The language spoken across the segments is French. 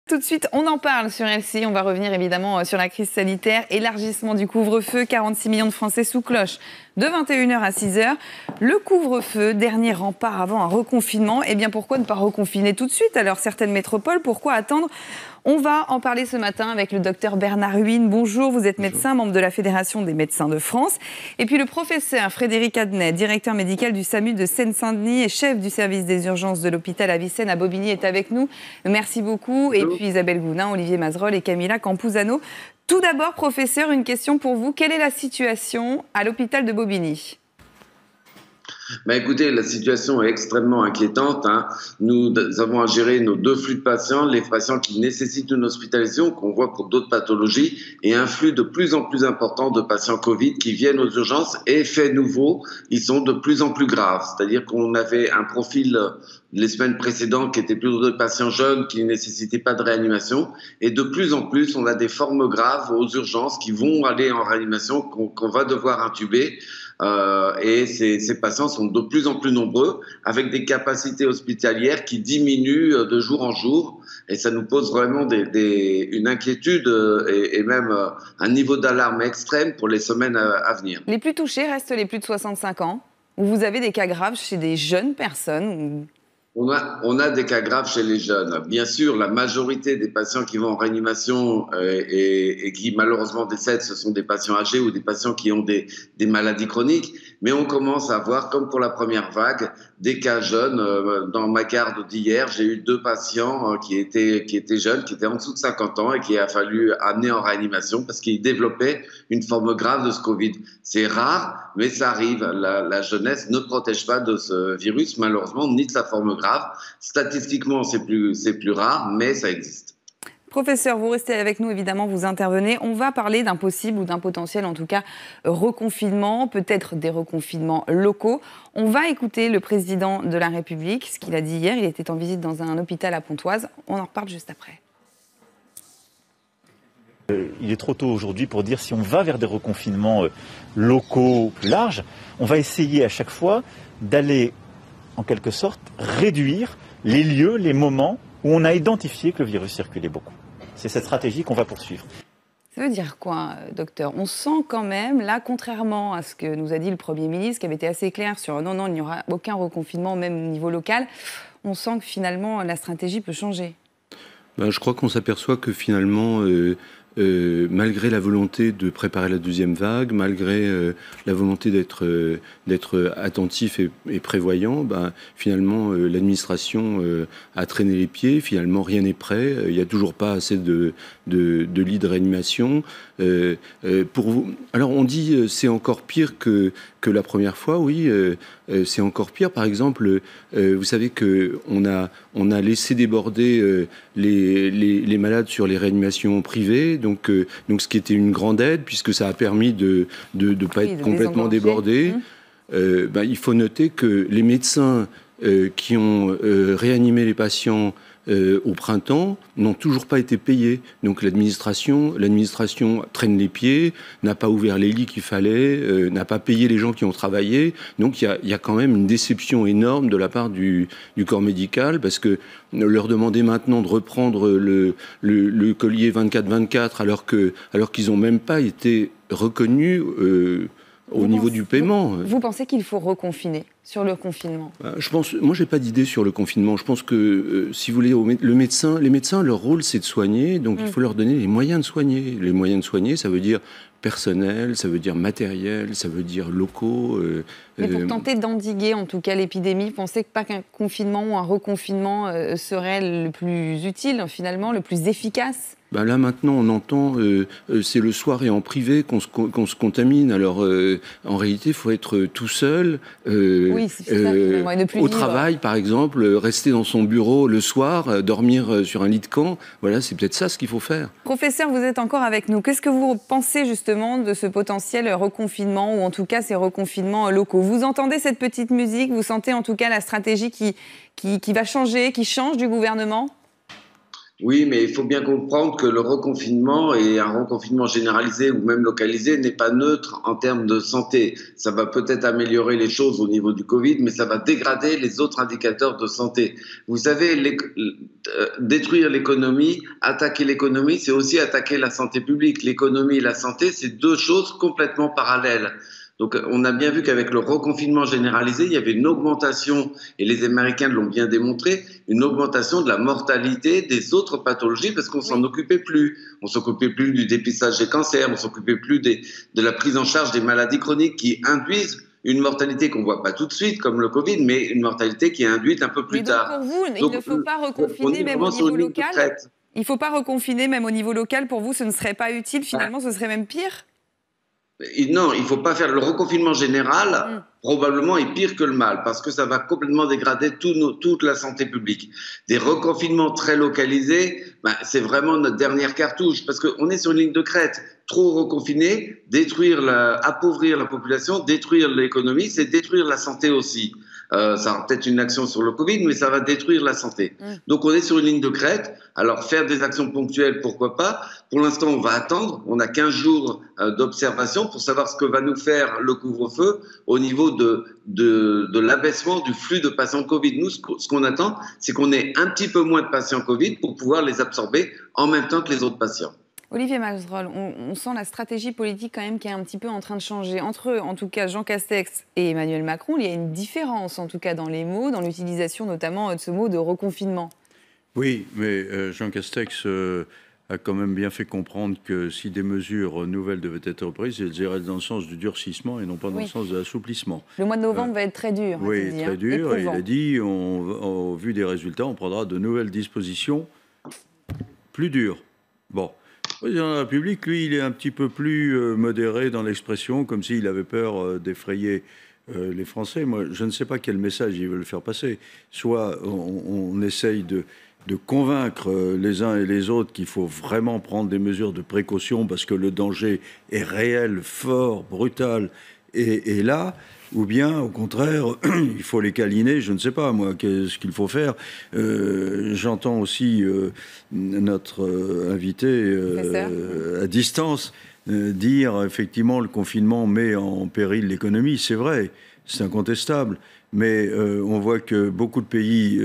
Tout de suite, on en parle sur LCI. On va revenir évidemment sur la crise sanitaire. Élargissement du couvre-feu, 46 millions de Français sous cloche de 21h à 6h. Le couvre-feu, dernier rempart avant un reconfinement. Eh bien, pourquoi ne pas reconfiner tout de suite? Alors, certaines métropoles, pourquoi attendre? On va en parler ce matin avec le docteur Bernard Huynh. Bonjour, vous êtes médecin, membre de la Fédération des médecins de France. Et puis le professeur Frédéric Adnet, directeur médical du SAMU de Seine-Saint-Denis et chef du service des urgences de l'hôpital Avicenne à Bobigny est avec nous. Merci beaucoup. Et puis Isabelle Gounin, Olivier Mazerolle et Camilla Campuzano. Tout d'abord, professeur, une question pour vous. Quelle est la situation à l'hôpital de Bobigny ? Écoutez, la situation est extrêmement inquiétante. Nous avons à gérer nos deux flux de patients, les patients qui nécessitent une hospitalisation, qu'on voit pour d'autres pathologies, et un flux de plus en plus important de patients Covid qui viennent aux urgences. Et fait nouveau, ils sont de plus en plus graves. C'est-à-dire qu'on avait un profil les semaines précédentes qui était plutôt de patients jeunes qui ne nécessitaient pas de réanimation. Et de plus en plus, on a des formes graves aux urgences qui vont aller en réanimation, qu'on va devoir intuber. Et ces patients sont de plus en plus nombreux, avec des capacités hospitalières qui diminuent de jour en jour, et ça nous pose vraiment une inquiétude et même un niveau d'alarme extrême pour les semaines à venir. Les plus touchés restent les plus de 65 ans, où vous avez des cas graves chez des jeunes personnes. On a des cas graves chez les jeunes. Bien sûr, la majorité des patients qui vont en réanimation et qui malheureusement décèdent, ce sont des patients âgés ou des patients qui ont des maladies chroniques. Mais on commence à voir, comme pour la première vague, des cas jeunes. Dans ma garde d'hier, j'ai eu 2 patients qui étaient jeunes, qui étaient en dessous de 50 ans et qu'il a fallu amener en réanimation parce qu'ils développaient une forme grave de ce Covid. C'est rare, mais ça arrive. La jeunesse ne protège pas de ce virus, malheureusement, ni de sa forme grave. Statistiquement, c'est plus rare, mais ça existe. Professeur, vous restez avec nous, évidemment, vous intervenez. On va parler d'un possible ou d'un potentiel, en tout cas, reconfinement, peut-être des reconfinements locaux. On va écouter le président de la République, ce qu'il a dit hier. Il était en visite dans un hôpital à Pontoise. On en reparle juste après. Il est trop tôt aujourd'hui pour dire si on va vers des reconfinements locaux plus larges. On va essayer à chaque fois d'aller, en quelque sorte, réduire les lieux, les moments où on a identifié que le virus circulait beaucoup. C'est cette stratégie qu'on va poursuivre. Ça veut dire quoi, docteur? On sent quand même, là, contrairement à ce que nous a dit le Premier ministre, qui avait été assez clair sur non, il n'y aura aucun reconfinement, même au niveau local, on sent que finalement, la stratégie peut changer. Je crois qu'on s'aperçoit que finalement, malgré la volonté de préparer la deuxième vague, malgré la volonté d'être attentif et prévoyant, finalement l'administration a traîné les pieds, finalement rien n'est prêt, il n'y a toujours pas assez de lits de réanimation. Alors on dit c'est encore pire que la première fois, oui, c'est encore pire. Par exemple, vous savez qu'on a laissé déborder les malades sur les réanimations privées, donc ce qui était une grande aide, puisque ça a permis de ne pas être complètement débordé. Il faut noter que les médecins qui ont réanimé les patients au printemps n'ont toujours pas été payés. Donc l'administration traîne les pieds, n'a pas ouvert les lits qu'il fallait, n'a pas payé les gens qui ont travaillé. Donc il y a quand même une déception énorme de la part du corps médical, parce que leur demander maintenant de reprendre le collier 24-24 alors qu'ils n'ont même pas été reconnus au niveau du paiement. Vous pensez qu'il faut reconfiner sur le confinement? Moi, j'ai pas d'idée sur le confinement. Je pense que, si vous voulez, les médecins, leur rôle, c'est de soigner. Donc, il faut leur donner les moyens de soigner. Les moyens de soigner, ça veut dire personnel, ça veut dire matériel, ça veut dire locaux. Mais pour tenter d'endiguer, en tout cas, l'épidémie, vous pensez que pas qu'un confinement ou un reconfinement serait le plus utile, finalement, le plus efficace? Là maintenant on entend c'est le soir et en privé qu'on se contamine. Alors en réalité il faut être tout seul au travail par exemple, rester dans son bureau le soir, dormir sur un lit de camp. Voilà, c'est peut-être ça ce qu'il faut faire. Professeur, vous êtes encore avec nous. Qu'est-ce que vous pensez justement de ce potentiel reconfinement, ou en tout cas ces reconfinements locaux? Vous entendez cette petite musique, vous sentez en tout cas la stratégie qui va changer, qui change du gouvernement? Oui, mais il faut bien comprendre que le reconfinement et un reconfinement généralisé ou même localisé n'est pas neutre en termes de santé. Ça va peut-être améliorer les choses au niveau du Covid, mais ça va dégrader les autres indicateurs de santé. Vous savez, détruire l'économie, attaquer l'économie, c'est aussi attaquer la santé publique. L'économie et la santé, c'est deux choses complètement parallèles. Donc, on a bien vu qu'avec le reconfinement généralisé, il y avait une augmentation, et les Américains l'ont bien démontré, une augmentation de la mortalité des autres pathologies parce qu'on s'en occupait plus. On s'occupait plus du dépistage des cancers, on s'occupait plus de la prise en charge des maladies chroniques qui induisent une mortalité qu'on voit pas tout de suite, comme le Covid, mais une mortalité qui est induite un peu plus tard. Pour vous, il ne faut pas reconfiner même au niveau local. Il ne faut pas reconfiner même au niveau local. Pour vous, ce ne serait pas utile. Finalement, ce serait même pire. Non, il ne faut pas faire le reconfinement général. Probablement est pire que le mal parce que ça va complètement dégrader toute la santé publique. Des reconfinements très localisés, c'est vraiment notre dernière cartouche parce qu'on est sur une ligne de crête. Trop reconfiner, appauvrir la population, détruire l'économie, c'est détruire la santé aussi. Ça aura peut-être une action sur le Covid, mais ça va détruire la santé. Donc on est sur une ligne de crête. Alors faire des actions ponctuelles, pourquoi pas. Pour l'instant, on va attendre. On a 15 jours d'observation pour savoir ce que va nous faire le couvre-feu au niveau de l'abaissement du flux de patients Covid. Nous, ce qu'on attend, c'est qu'on ait un petit peu moins de patients Covid pour pouvoir les absorber en même temps que les autres patients. Olivier Masrol, on sent la stratégie politique quand même qui est un petit peu en train de changer. Entre eux, en tout cas, Jean Castex et Emmanuel Macron, il y a une différence en tout cas dans les mots, dans l'utilisation notamment de ce mot de reconfinement. Oui, mais Jean Castex a quand même bien fait comprendre que si des mesures nouvelles devaient être prises, elles iraient dans le sens du durcissement et non pas dans le sens de l'assouplissement. Le mois de novembre va être très dur. Oui, très dur. Et il a dit, au vu des résultats, on prendra de nouvelles dispositions plus dures. Bon. Le président de la République, lui, il est un petit peu plus modéré dans l'expression, comme s'il avait peur d'effrayer les Français. Moi, je ne sais pas quel message ils veulent faire passer. Soit on essaye de convaincre les uns et les autres qu'il faut vraiment prendre des mesures de précaution parce que le danger est réel, fort, brutal, et là... Ou bien, au contraire, il faut les câliner, je ne sais pas, moi, qu'est-ce qu'il faut faire. J'entends aussi notre invité à distance dire, effectivement, le confinement met en péril l'économie. C'est vrai, c'est incontestable. Mais on voit que beaucoup de pays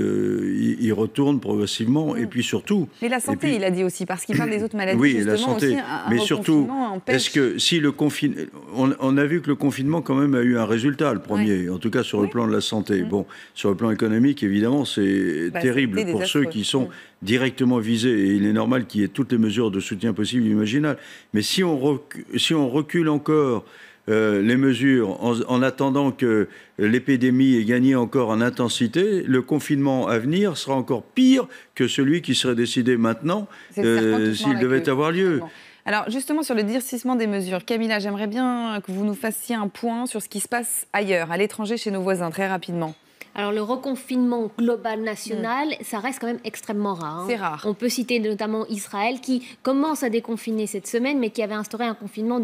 y retournent progressivement, et puis surtout... Mais la santé, il a dit aussi, parce qu'il parle des autres maladies, oui, justement, la santé. aussi, mais surtout, est-ce que si le confinement... On a vu que le confinement, quand même, a eu un résultat, le premier, en tout cas sur le plan de la santé. Bon, sur le plan économique, évidemment, c'est terrible pour ceux qui sont directement visés, et il est normal qu'il y ait toutes les mesures de soutien possibles et imaginables. Mais si on recule encore... les mesures, en attendant que l'épidémie ait gagné encore en intensité, le confinement à venir sera encore pire que celui qui serait décidé maintenant s'il devait avoir lieu. Alors justement, sur le durcissement des mesures, Camilla, j'aimerais bien que vous nous fassiez un point sur ce qui se passe ailleurs, à l'étranger, chez nos voisins, très rapidement. Alors le reconfinement global national, ça reste quand même extrêmement rare. C'est rare. On peut citer notamment Israël qui commence à déconfiner cette semaine, mais qui avait instauré un confinement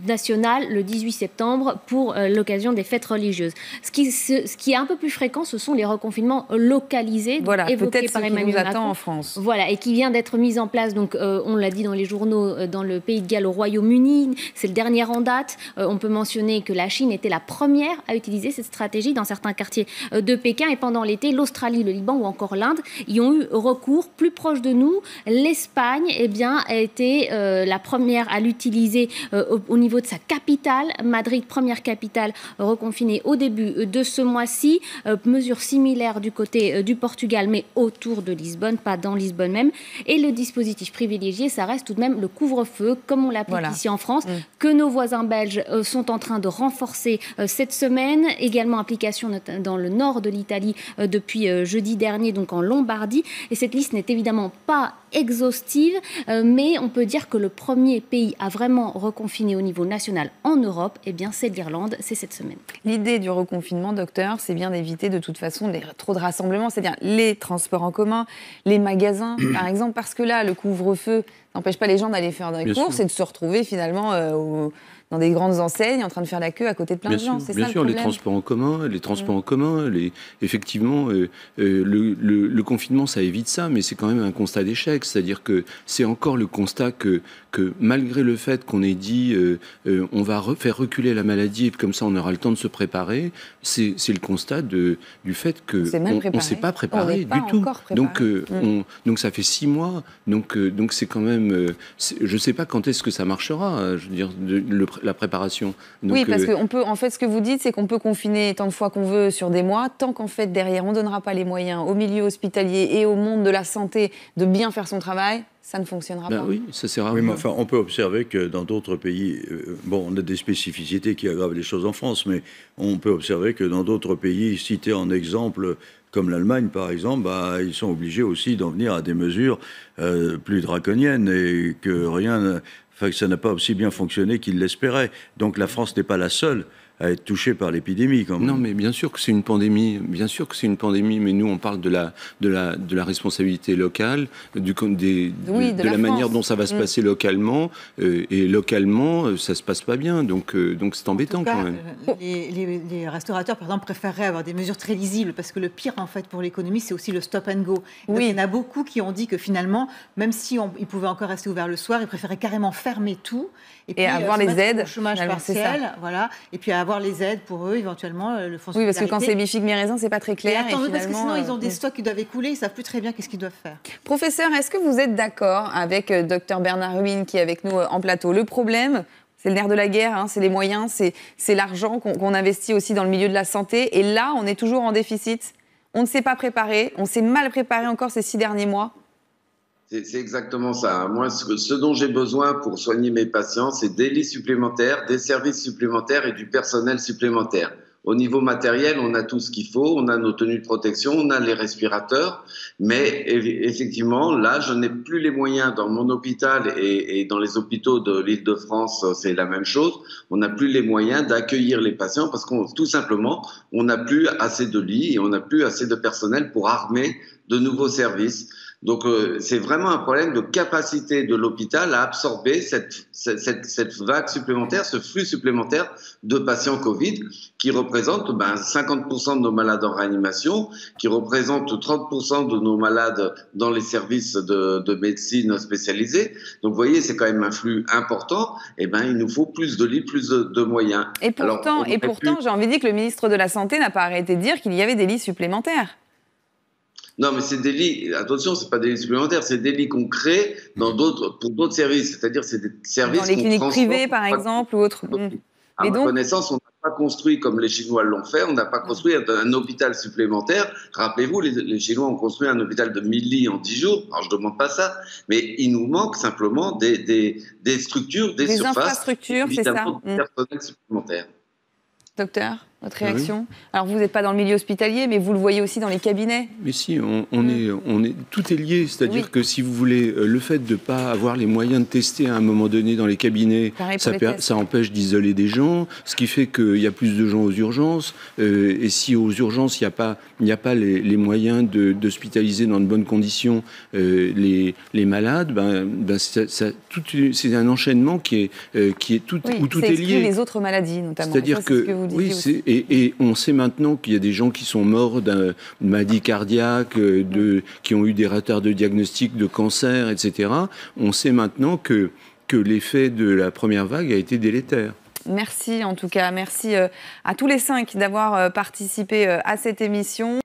national le 18 septembre pour l'occasion des fêtes religieuses. Ce qui est un peu plus fréquent, ce sont les reconfinements localisés, évoqués par Emmanuel Macron en France. Voilà, et qui vient d'être mis en place. Donc on l'a dit dans les journaux, dans le Pays de Galles, au Royaume-Uni. C'est le dernier en date. On peut mentionner que la Chine était la première à utiliser cette stratégie dans certains quartiers de Pékin, et pendant l'été, l'Australie, le Liban ou encore l'Inde y ont eu recours. Plus proche de nous, l'Espagne a été la première à l'utiliser au niveau de sa capitale. Madrid, première capitale reconfinée au début de ce mois-ci. Mesure similaire du côté du Portugal, mais autour de Lisbonne, pas dans Lisbonne même. Et le dispositif privilégié, ça reste tout de même le couvre-feu, comme on l'applique ici en France, que nos voisins belges sont en train de renforcer cette semaine. Également application dans le nord de l'Italie depuis jeudi dernier, donc en Lombardie. Et cette liste n'est évidemment pas exhaustive, mais on peut dire que le premier pays à vraiment reconfiner au niveau national en Europe, c'est l'Irlande, c'est cette semaine. L'idée du reconfinement, docteur, c'est bien d'éviter de toute façon trop de rassemblements, c'est-à-dire les transports en commun, les magasins, par exemple, parce que là, le couvre-feu n'empêche pas les gens d'aller faire des courses et de se retrouver finalement dans des grandes enseignes en train de faire la queue à côté de plein de gens. C'est ça le problème. Bien sûr, les transports en commun, effectivement, le confinement, ça évite ça, mais c'est quand même un constat d'échec. C'est-à-dire que c'est encore le constat que malgré le fait qu'on ait dit on va faire reculer la maladie et comme ça on aura le temps de se préparer, c'est le constat du fait qu'on ne s'est pas préparé du tout. Donc ça fait 6 mois, donc c'est quand même... je ne sais pas quand est-ce que ça marchera, je veux dire, la préparation. Donc, oui, parce que en fait, ce que vous dites, c'est qu'on peut confiner tant de fois qu'on veut sur des mois, tant qu'en fait, derrière, on ne donnera pas les moyens au milieu hospitalier et au monde de la santé de bien faire son travail, ça ne fonctionnera pas. Oui, ça sert à rien. Oui, mais enfin, on peut observer que dans d'autres pays, on a des spécificités qui aggravent les choses en France, mais on peut observer que dans d'autres pays, cités en exemple, comme l'Allemagne par exemple, ils sont obligés aussi d'en venir à des mesures plus draconiennes et que ça n'a pas aussi bien fonctionné qu'ils l'espéraient. Donc la France n'est pas la seule à être touchée par l'épidémie. Non, mais bien sûr que c'est une pandémie. Bien sûr que c'est une pandémie, mais nous, on parle de la responsabilité locale, de la manière dont ça va se passer localement. Et localement, ça se passe pas bien. Donc c'est embêtant quand même. Les restaurateurs, par exemple, préféreraient avoir des mesures très lisibles, parce que le pire, en fait, pour l'économie, c'est aussi le stop and go. Donc, il y en a beaucoup qui ont dit que finalement, même si ils pouvaient encore rester ouverts le soir, ils préféraient carrément fermer tout. Et puis, avoir les aides. Au chômage partiel, voilà. Et puis avoir les aides pour eux, éventuellement, le fonds Oui, parce que quand c'est mi-figue, mi-raisin, c'est pas très clair. Parce que sinon, ils ont des stocks qui doivent écouler, ils savent plus très bien qu'est-ce qu'ils doivent faire. Professeur, est-ce que vous êtes d'accord avec Dr Bernard Ruine qui est avec nous en plateau? Le problème, c'est le nerf de la guerre, c'est les moyens, c'est l'argent qu'on investit aussi dans le milieu de la santé. Et là, on est toujours en déficit. On ne s'est pas préparé, on s'est mal préparé encore ces 6 derniers mois. C'est exactement ça. Moi, ce dont j'ai besoin pour soigner mes patients, c'est des lits supplémentaires, des services supplémentaires et du personnel supplémentaire. Au niveau matériel, on a tout ce qu'il faut, on a nos tenues de protection, on a les respirateurs, mais effectivement, là, je n'ai plus les moyens dans mon hôpital et dans les hôpitaux de l'Île-de-France, c'est la même chose. On n'a plus les moyens d'accueillir les patients parce tout simplement, on n'a plus assez de lits et on n'a plus assez de personnel pour armer de nouveaux services. Donc, c'est vraiment un problème de capacité de l'hôpital à absorber cette vague supplémentaire, ce flux supplémentaire de patients Covid qui représente 50% de nos malades en réanimation, qui représente 30% de nos malades dans les services de médecine spécialisés. Donc, vous voyez, c'est quand même un flux important. Eh ben, il nous faut plus de lits, plus de moyens. Et pourtant, j'ai envie de dire que le ministre de la Santé n'a pas arrêté de dire qu'il y avait des lits supplémentaires. Non, mais c'est des lits, attention, c'est pas des lits supplémentaires, c'est des lits qu'on crée pour d'autres services. C'est-à-dire, c'est des services dans les cliniques privées, par exemple, ou autres. À ma connaissance, on n'a pas construit, comme les Chinois l'ont fait, on n'a pas construit un hôpital supplémentaire. Rappelez-vous, les Chinois ont construit un hôpital de 1000 lits en 10 jours. Alors, je ne demande pas ça, mais il nous manque simplement des structures, des surfaces, infrastructures, c'est ça. Des personnels supplémentaires. Docteur, votre réaction? Oui. Alors, vous n'êtes pas dans le milieu hospitalier, mais vous le voyez aussi dans les cabinets. Mais si, tout est lié. C'est-à-dire que si vous voulez, le fait de ne pas avoir les moyens de tester à un moment donné dans les cabinets, ça empêche d'isoler des gens, ce qui fait qu'il y a plus de gens aux urgences. Et si aux urgences, il n'y a pas les moyens d'hospitaliser dans de bonnes conditions les malades, c'est un enchaînement qui est tout, où tout est lié. Les autres maladies, notamment. C'est-à-dire et on sait maintenant qu'il y a des gens qui sont morts d'une maladie cardiaque, qui ont eu des retards de diagnostic de cancer, etc. On sait maintenant que l'effet de la première vague a été délétère. Merci en tout cas, merci à tous les 5 d'avoir participé à cette émission.